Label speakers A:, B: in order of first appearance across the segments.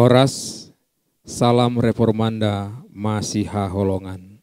A: Oras Salam Reformanda Masiha Holongan.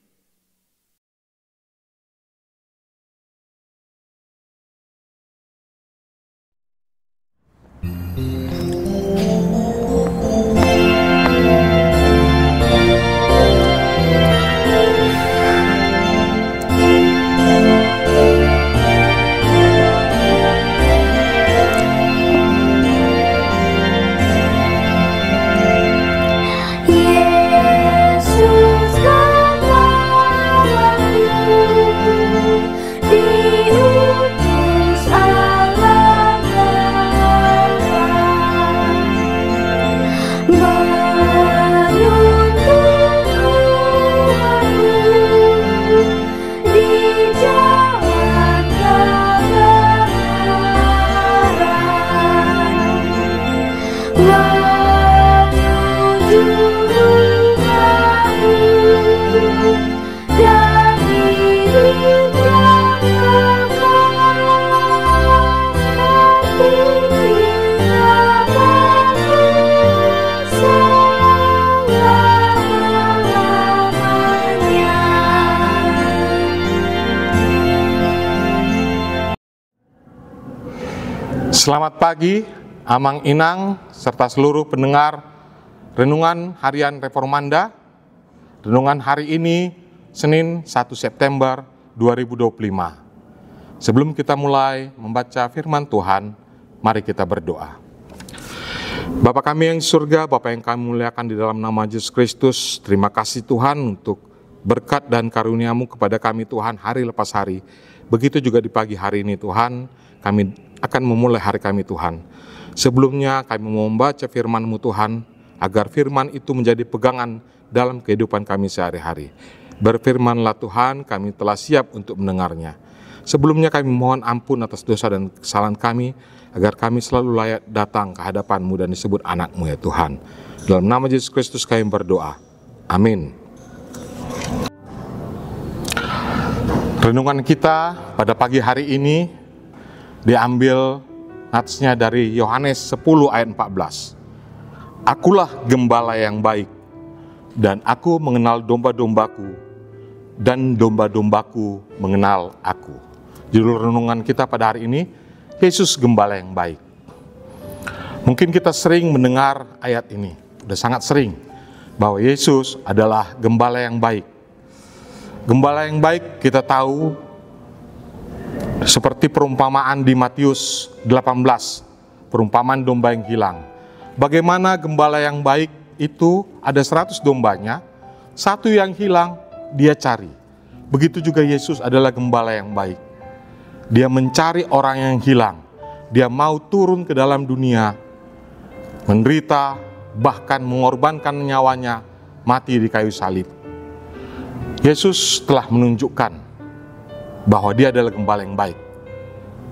B: Selamat pagi, Amang Inang, serta seluruh pendengar Renungan Harian Reformanda. Renungan hari ini, Senin 1 September 2025. Sebelum kita mulai membaca firman Tuhan, mari kita berdoa. Bapa kami yang di surga, Bapa yang kami muliakan di dalam nama Yesus Kristus, terima kasih Tuhan untuk berkat dan karunia-Mu kepada kami Tuhan hari lepas hari. Begitu juga di pagi hari ini Tuhan, kami akan memulai hari kami Tuhan. Sebelumnya kami mau membaca firman-Mu Tuhan, agar firman itu menjadi pegangan dalam kehidupan kami sehari-hari. Berfirmanlah Tuhan, kami telah siap untuk mendengarnya. Sebelumnya kami mohon ampun atas dosa dan kesalahan kami, agar kami selalu layak datang ke hadapan-Mu dan disebut anak-Mu ya Tuhan. Dalam nama Yesus Kristus kami berdoa. Amin. Renungan kita pada pagi hari ini diambil natsnya dari Yohanes 10 ayat 14. Akulah gembala yang baik, dan aku mengenal domba-dombaku, dan domba-dombaku mengenal aku. Judul renungan kita pada hari ini, Yesus gembala yang baik. Mungkin kita sering mendengar ayat ini, sudah sangat sering, bahwa Yesus adalah gembala yang baik. Gembala yang baik kita tahu seperti perumpamaan di Matius 18, perumpamaan domba yang hilang. Bagaimana gembala yang baik itu ada 100 dombanya, satu yang hilang dia cari. Begitu juga Yesus adalah gembala yang baik. Dia mencari orang yang hilang. Dia mau turun ke dalam dunia, menderita, bahkan mengorbankan nyawanya, mati di kayu salib. Yesus telah menunjukkan bahwa dia adalah gembala yang baik.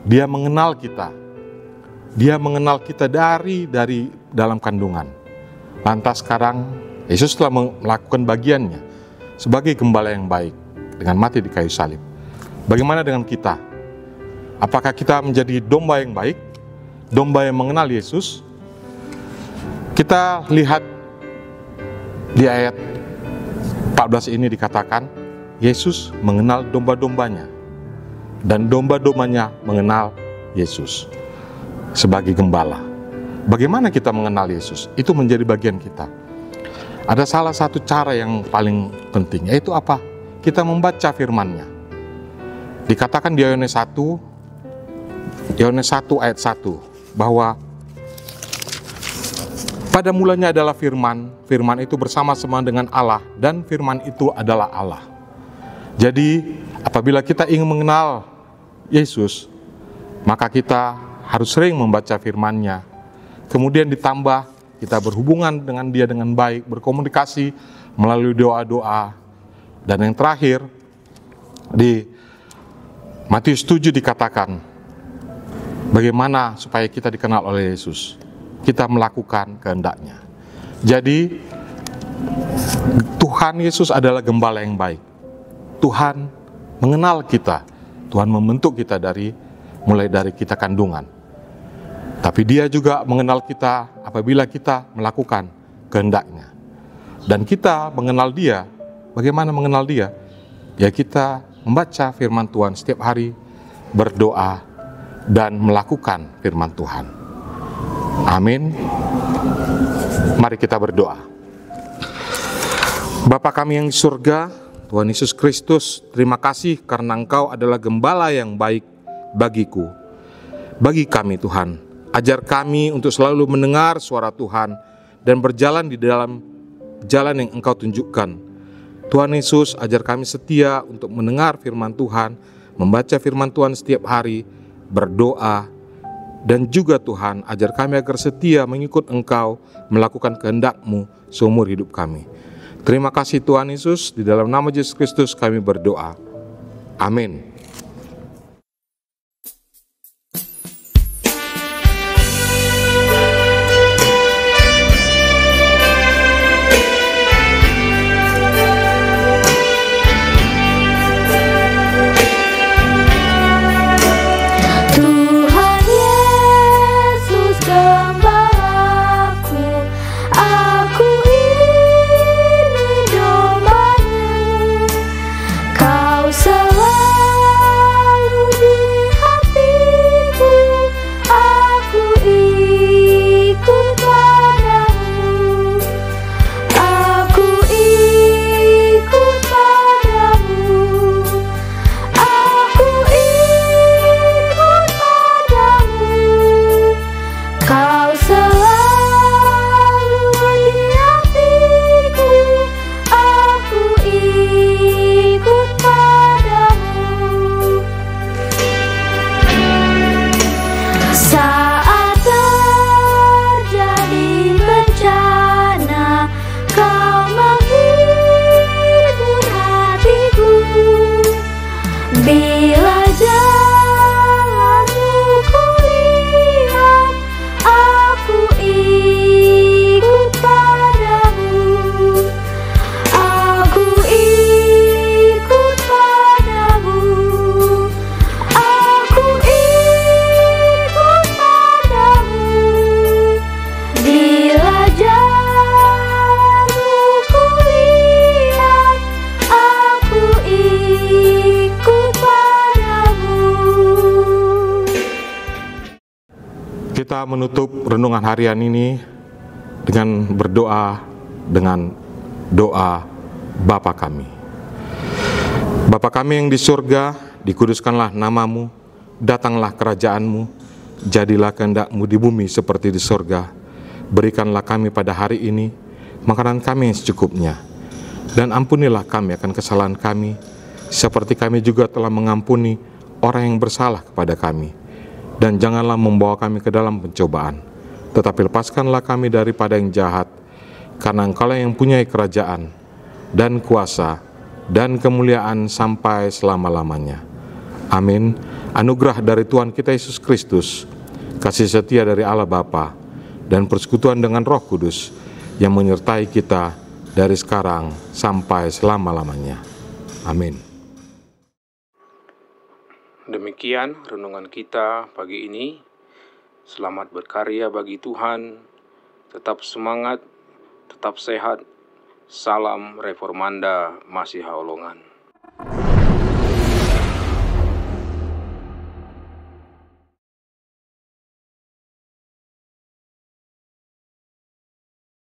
B: Dia mengenal kita. Dia mengenal kita dari dalam kandungan. Lantas sekarang Yesus telah melakukan bagiannya sebagai gembala yang baik dengan mati di kayu salib. Bagaimana dengan kita? Apakah kita menjadi domba yang baik? Domba yang mengenal Yesus? Kita lihat di ayat 14 ini dikatakan, Yesus mengenal domba-dombanya, dan domba-dombanya mengenal Yesus sebagai gembala. Bagaimana kita mengenal Yesus? Itu menjadi bagian kita. Ada salah satu cara yang paling penting, yaitu apa? Kita membaca firman-Nya. Dikatakan di Yohanes 1 ayat 1, bahwa pada mulanya adalah firman, firman itu bersama-sama dengan Allah, dan firman itu adalah Allah. Jadi apabila kita ingin mengenal Yesus, maka kita harus sering membaca firman-Nya. Kemudian ditambah kita berhubungan dengan Dia dengan baik, berkomunikasi melalui doa-doa. Dan yang terakhir, di Matius 7 dikatakan, bagaimana supaya kita dikenal oleh Yesus? Kita melakukan kehendak-Nya. Jadi Tuhan Yesus adalah gembala yang baik. Tuhan mengenal kita. Tuhan membentuk kita mulai dari kita kandungan. Tapi Dia juga mengenal kita apabila kita melakukan kehendak-Nya. Dan kita mengenal Dia, bagaimana mengenal Dia? Ya kita membaca firman Tuhan setiap hari, berdoa, dan melakukan firman Tuhan. Amin. Mari kita berdoa. Bapa kami yang di surga, Tuhan Yesus Kristus, terima kasih karena Engkau adalah gembala yang baik bagiku, bagi kami Tuhan. Ajar kami untuk selalu mendengar suara Tuhan dan berjalan di dalam jalan yang Engkau tunjukkan. Tuhan Yesus, ajar kami setia untuk mendengar firman Tuhan, membaca firman Tuhan setiap hari, berdoa, dan juga Tuhan, ajar kami agar setia mengikut Engkau, melakukan kehendak-Mu seumur hidup kami. Terima kasih Tuhan Yesus, di dalam nama Yesus Kristus kami berdoa. Amin. Kita menutup renungan harian ini dengan berdoa dengan doa Bapa kami. Bapa kami yang di surga, dikuduskanlah nama-Mu, datanglah kerajaan-Mu, jadilah kehendak-Mu di bumi seperti di surga. Berikanlah kami pada hari ini makanan kami yang secukupnya, dan ampunilah kami akan kesalahan kami, seperti kami juga telah mengampuni orang yang bersalah kepada kami. Dan janganlah membawa kami ke dalam pencobaan, tetapi lepaskanlah kami daripada yang jahat, karena Engkaulah yang punya kerajaan, dan kuasa, dan kemuliaan sampai selama-lamanya. Amin. Anugerah dari Tuhan kita Yesus Kristus, kasih setia dari Allah Bapa, dan persekutuan dengan Roh Kudus, yang menyertai kita dari sekarang sampai selama-lamanya. Amin.
A: Demikian renungan kita pagi ini. Selamat berkarya bagi Tuhan. Tetap semangat, tetap sehat. Salam Reformanda Masiha Holongan.